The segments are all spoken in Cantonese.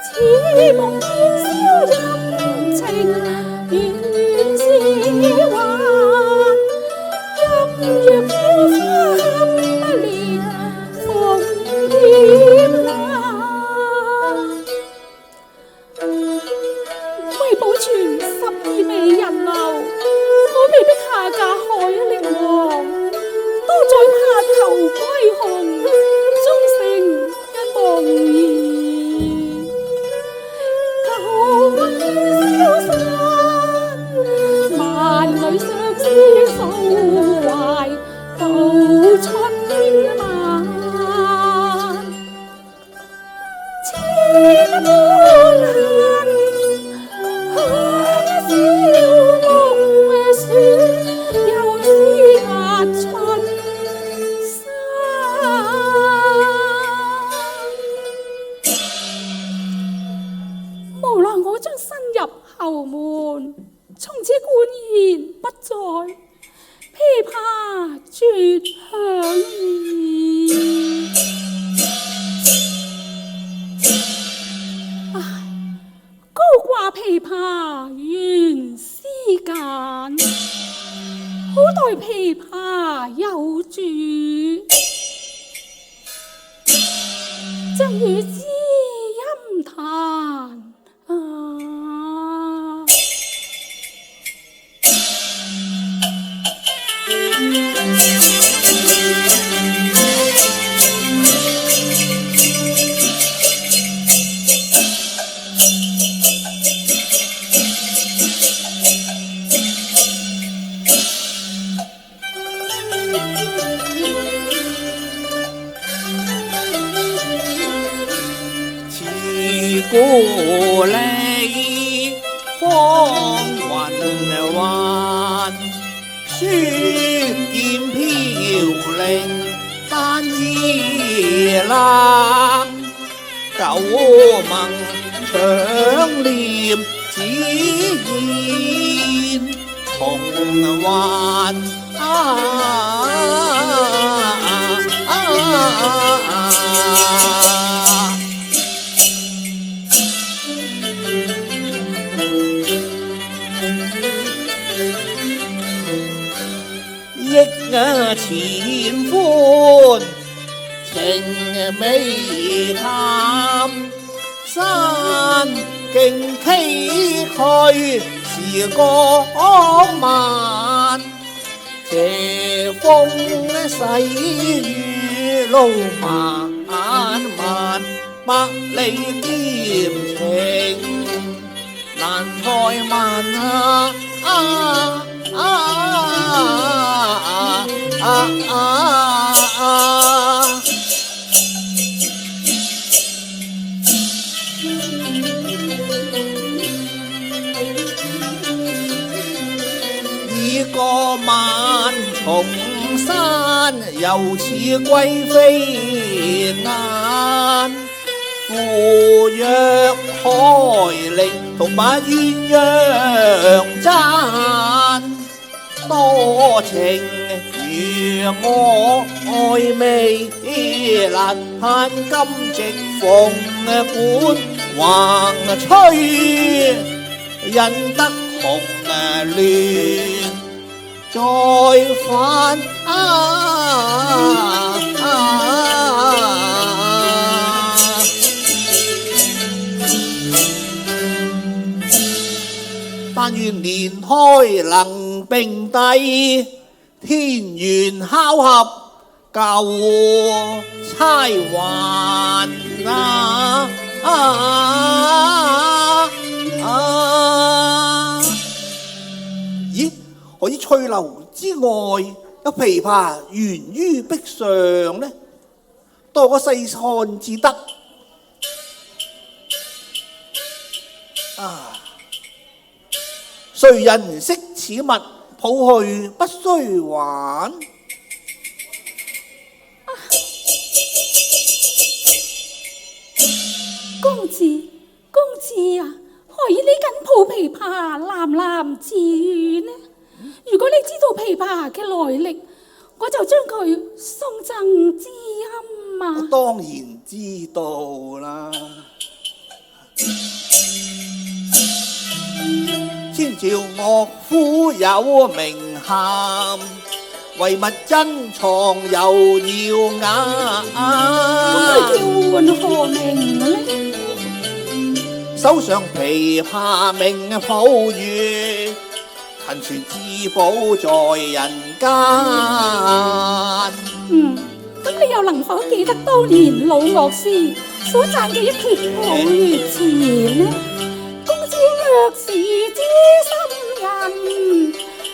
似夢天宵陰晴原是幻，陰若飄花堪不憐鳳蝶難。為保存12美人流，我被逼下嫁海陵王，多在灘頭歸鴻，終成一夢兒。舊雲煙消散，萬里相思訴懷，到春晚。千般恨，香消夢雪，又知壓春山。無奈我將身入後門，從此冠冕不再，琵琶絕響矣。高掛琵琶原思簡，好待琵琶有主，將與知音彈。故里芳雲還，書劍飄零單衣冷。舊盟長念只言重還。憶前歡情未淡，山徑崎嶇時光慢。斜風細雨路漫漫，百里兼程難怠慢。已過萬重山，猶似歸飛難。扶若海陵，同把鴛鴦爭。多情如我愛未難，盼今夕逢管橫吹，引得紅鸞再返。但願蓮胎能並蒂，天緣巧合舊釵還。咦？何以翠樓之外有琵琶懸於壁上呢？待我細看至得。誰人識此物？抱去不須還。公子啊，何以你緊抱琵琶喃喃自語呢？如果你知道琵琶嘅來歷，我就將佢送贈知音我啊！當然知道啦。千朝樂府有名銜，唯物珍藏又耀眼。咁佢叫喚何名呢？手上琵琶鳴抱月，騰傳至寶在人間。咁你又能否記得當年老樂師所讚嘅一闕抱月詞呢？公子若是知心人，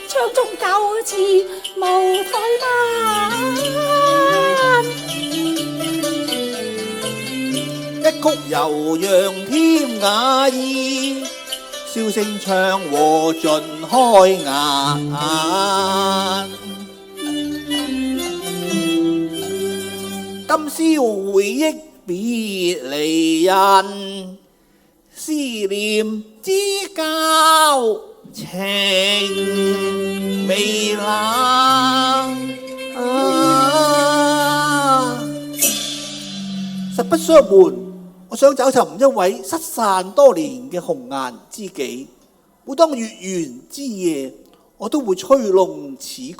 唱中九次無怠慢。一曲悠揚添雅意，笑聲唱和盡開顏。今宵回憶別離人，思念知交情未冷。實不相瞞，我想找尋一位失散多年嘅紅顏知己。每當月圓之夜，我都會吹弄此曲，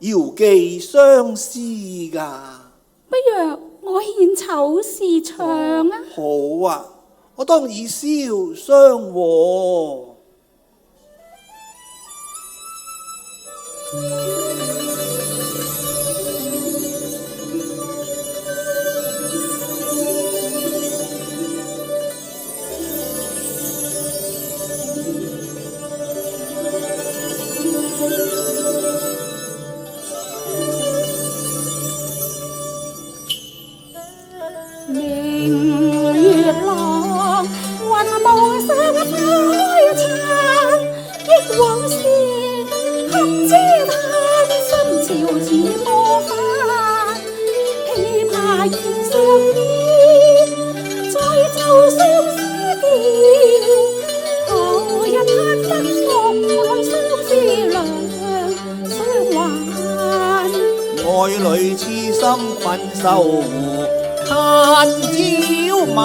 遙寄相思㗎。不若我獻醜試唱啊！好啊，我當以簫相和。往事堪嗟嘆，心潮似波翻，琵琶弦上演，再奏相思調。何日盼得復來相思兩相還？愛侶痴心困愁湖，嘆朝晚。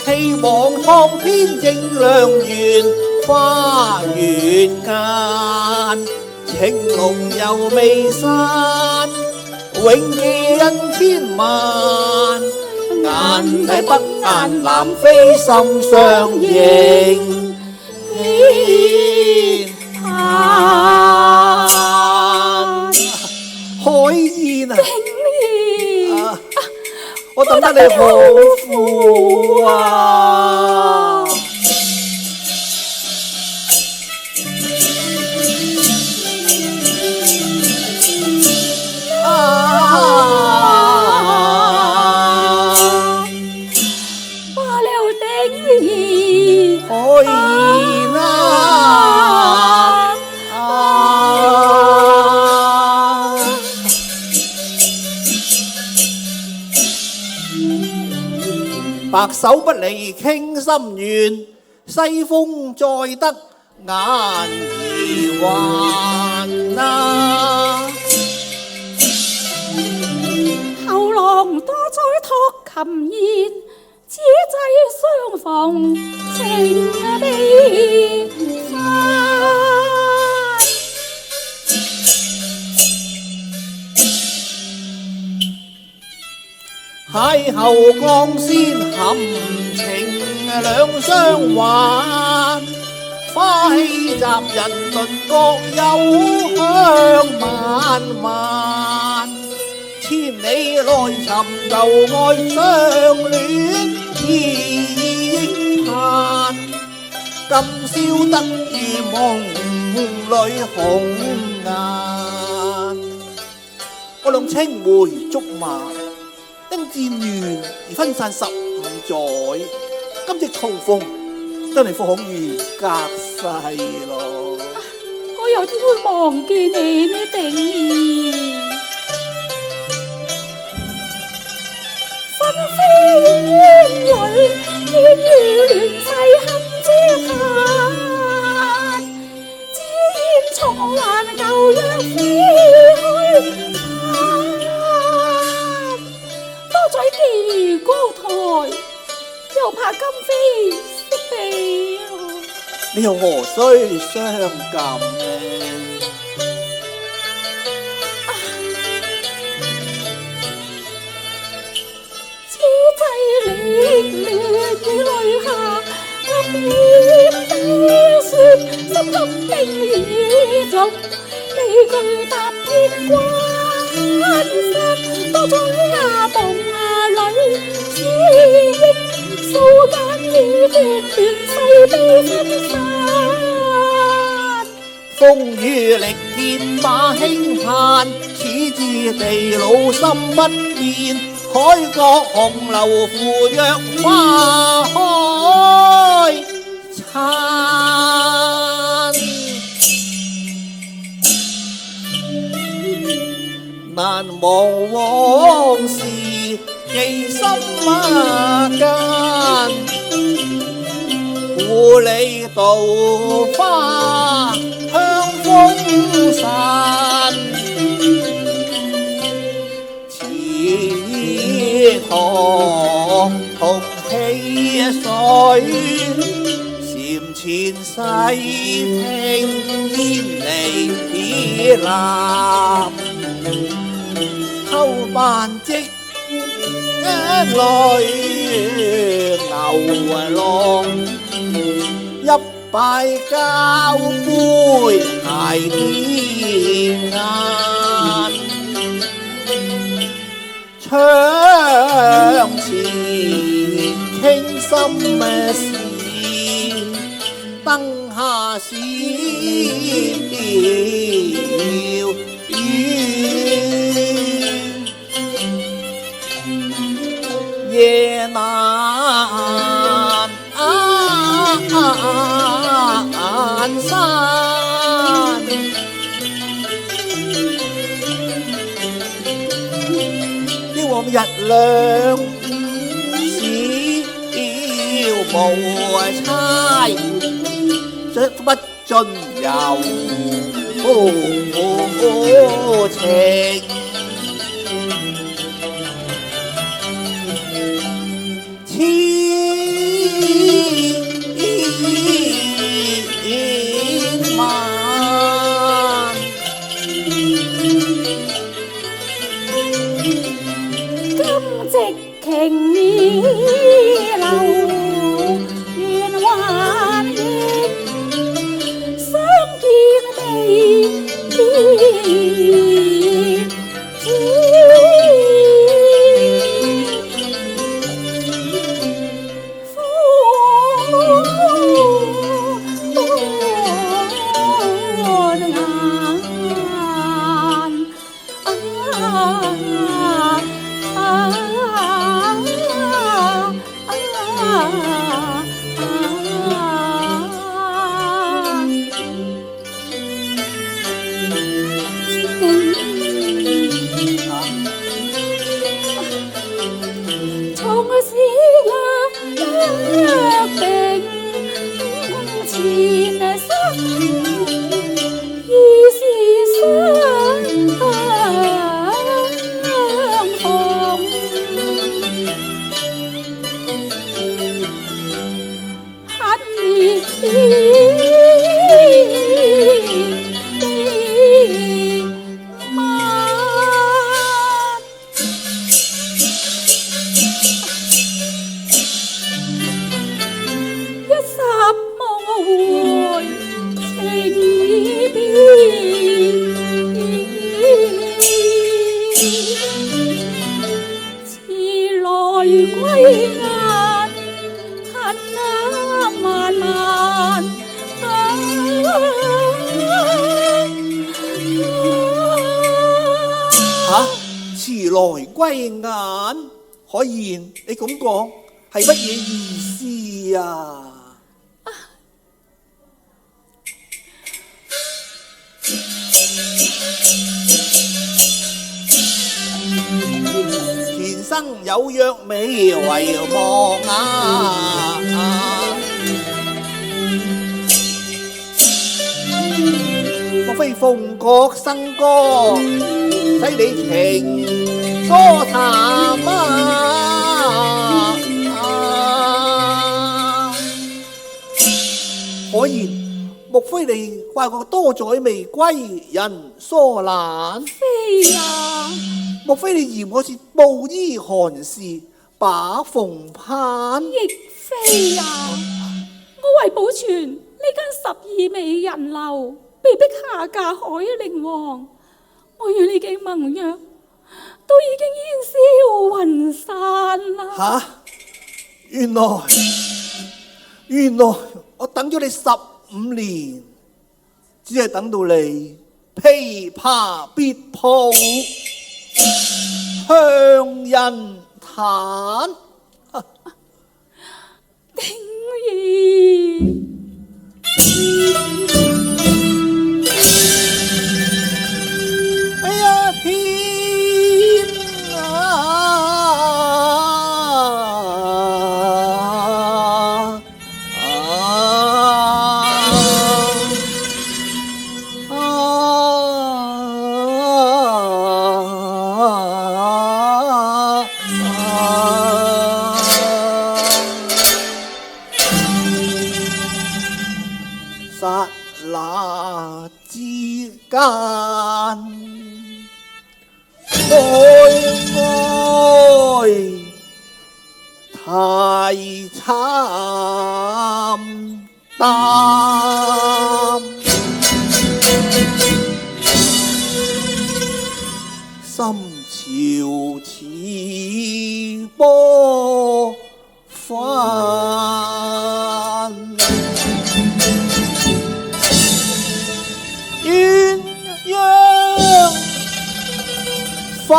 希望蒼天正良緣，花月間，情濃又未散，永記恩千萬。眼底不眼南飛心相認，天嘆。海燕啊！我等得你好苦啊！罷了定意，海燕啊！白首不離傾心願，西風再得眼兒還啊！後浪多災託琴弦，此際相逢情悲歡。邂逅光鮮含情兩相還，花氣襲人鄰各有香漫漫。千里來尋舊愛相戀意盼，今宵得遇夢裏紅顏。我倆青梅竹馬，因戰亂而分散15載，今夕重逢，真係恍如隔世咯。我又點會忘記你呢？定意分飛煙裏，天雨亂世堪嗟嘆，只願重還舊約飛。又怕今非昔比。你又何須傷感呢？此際歷練已淚下，面悲雪，心甘經已盡，理據踏天關山，多災夢裏，思憶數間已斷斷世悲分散。風雨力見馬輕盼，此致地老心不變，海角紅樓扶若花開燦。難忘往事記心間，故里稻花香風散，池塘同戲水，禪前細聽煙離別立，偷扮織眼淚流浪，一拜交杯挨天眼，窗前傾心事，燈下笑夜難山，呢往日兩小無猜，說不盡柔情。情意流，願還應相見地遲來歸眼，可言你咁講係乜嘢意思啊？前生有約未遺忘啊！莫非鳳閣笙歌使你情疏淡啊？非你怪我多載未歸人疏懶？非也，莫非你嫌我是布衣寒士把鳳攀？亦非也。我為保存呢間12美人樓，被逼下嫁海陵王。我與你嘅盟約都已經煙消雲散啦。吓，原來我等咗你15年，只係等到你琵琶別抱向人彈。定義哎呀天剎那之間，愛太慘淡，心潮似波翻。鴛鴦分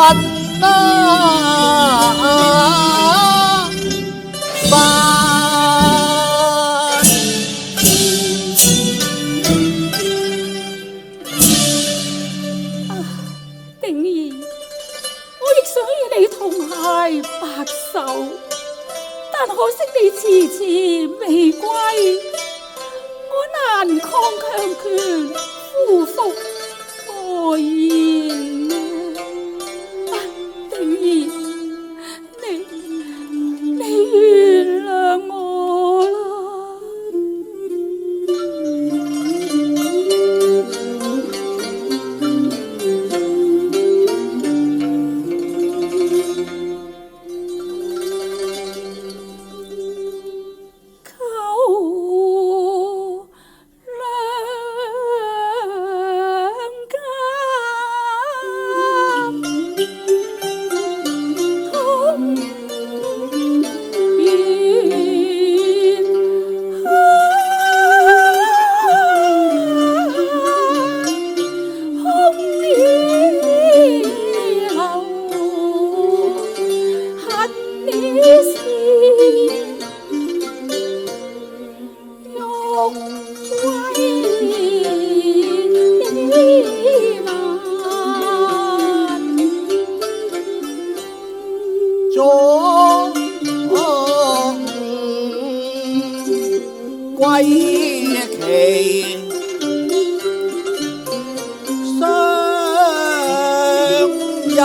定義，我亦想與你同偕白首，但可惜你遲遲未歸，我難抗強權，夫復何言呢？定義，你原諒我啦。歸期相入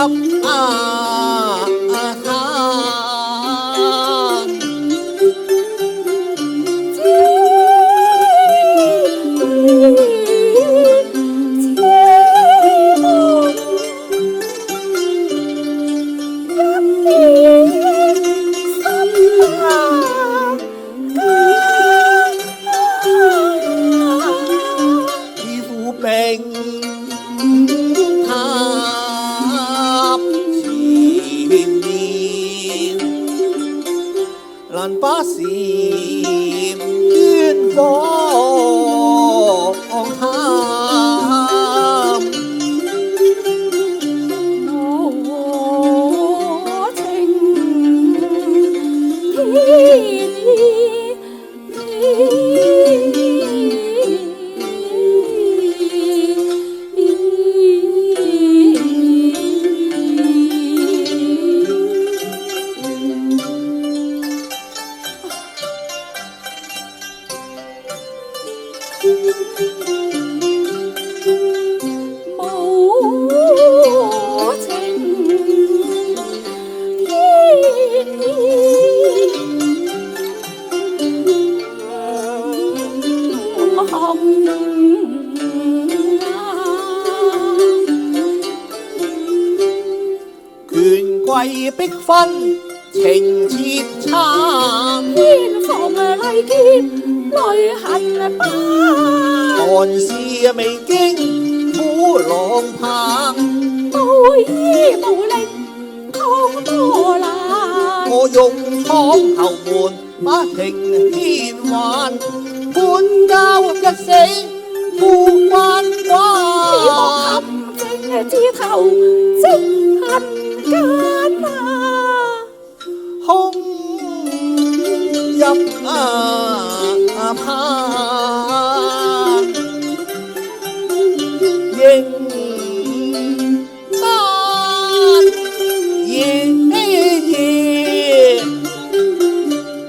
難把禪冤枉貪，我情天逼婚情切慘，偏逢麗劍淚痕斑。寒士未經苦浪棒，無依無力抗多難。我用闖後門把情牽還，判教一死負關關。正枝頭積恨間啊，空入盼，應不夜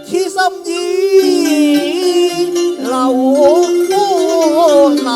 痴心意留難。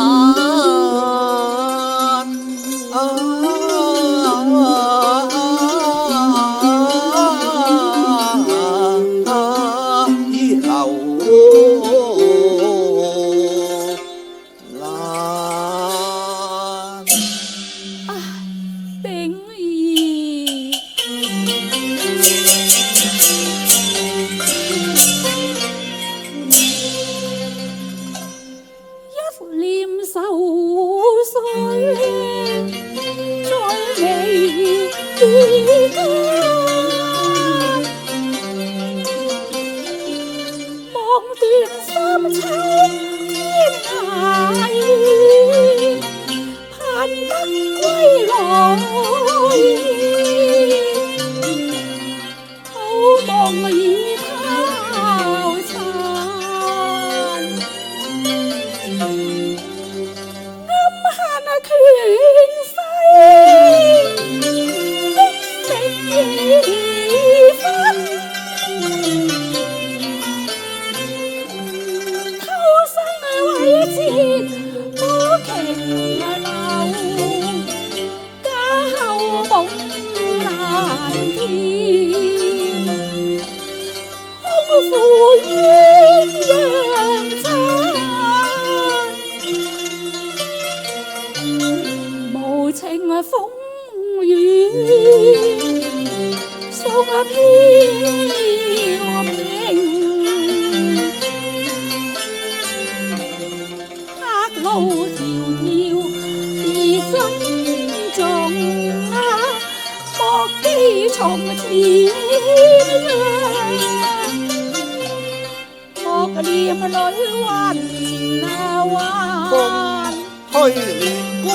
虛連孤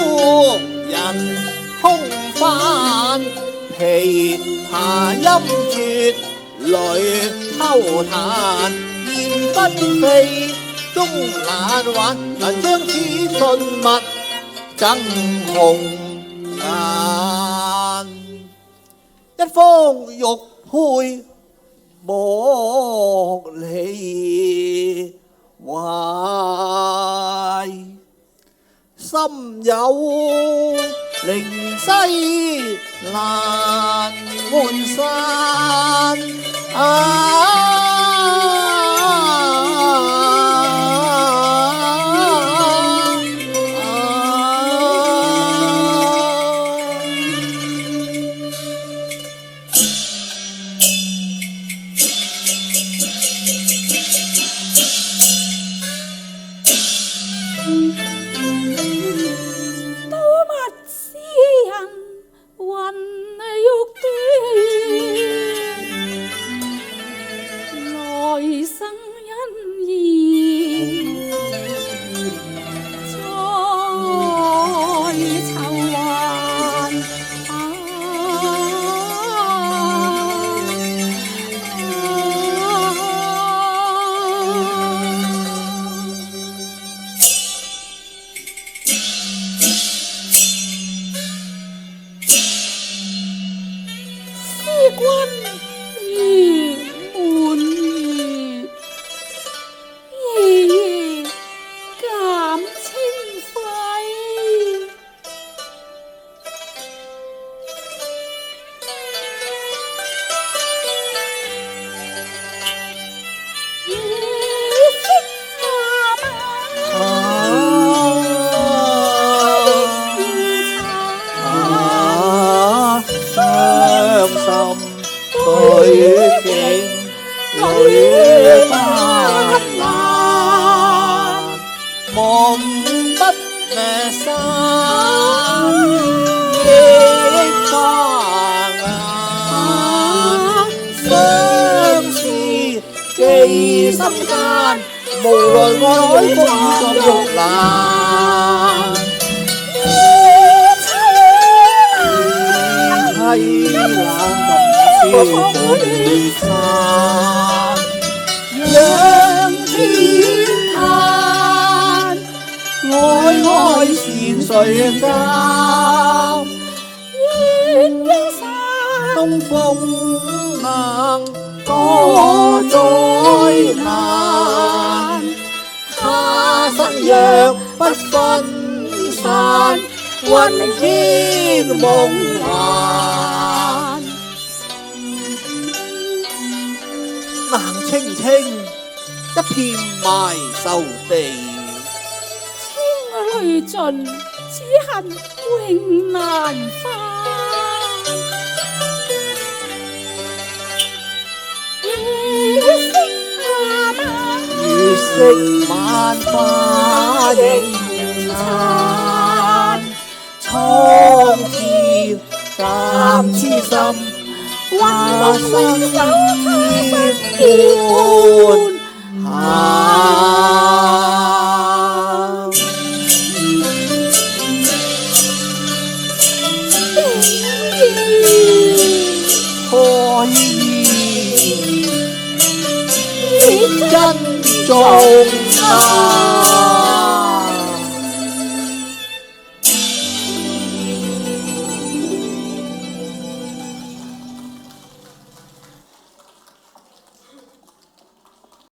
人空翻，琵琶音絕淚偷彈，燕分飛終難還，能將此信物贈紅顏。一方玉佩莫離懷，心有靈犀難門山。對鏡裏不難，望不散憶花眼，相思記心間，無論愛風中玉蘭。凄冷今宵半散，仰天嘆，愛愛纏誰教？鴛鴦山東風能多災難，他生若不分散，魂牽夢幻。冷清清，一片埋愁地。清淚盡，只恨永難返。月色晚花映殘，蒼天監痴心，雲生天半夏。開意珍重啊！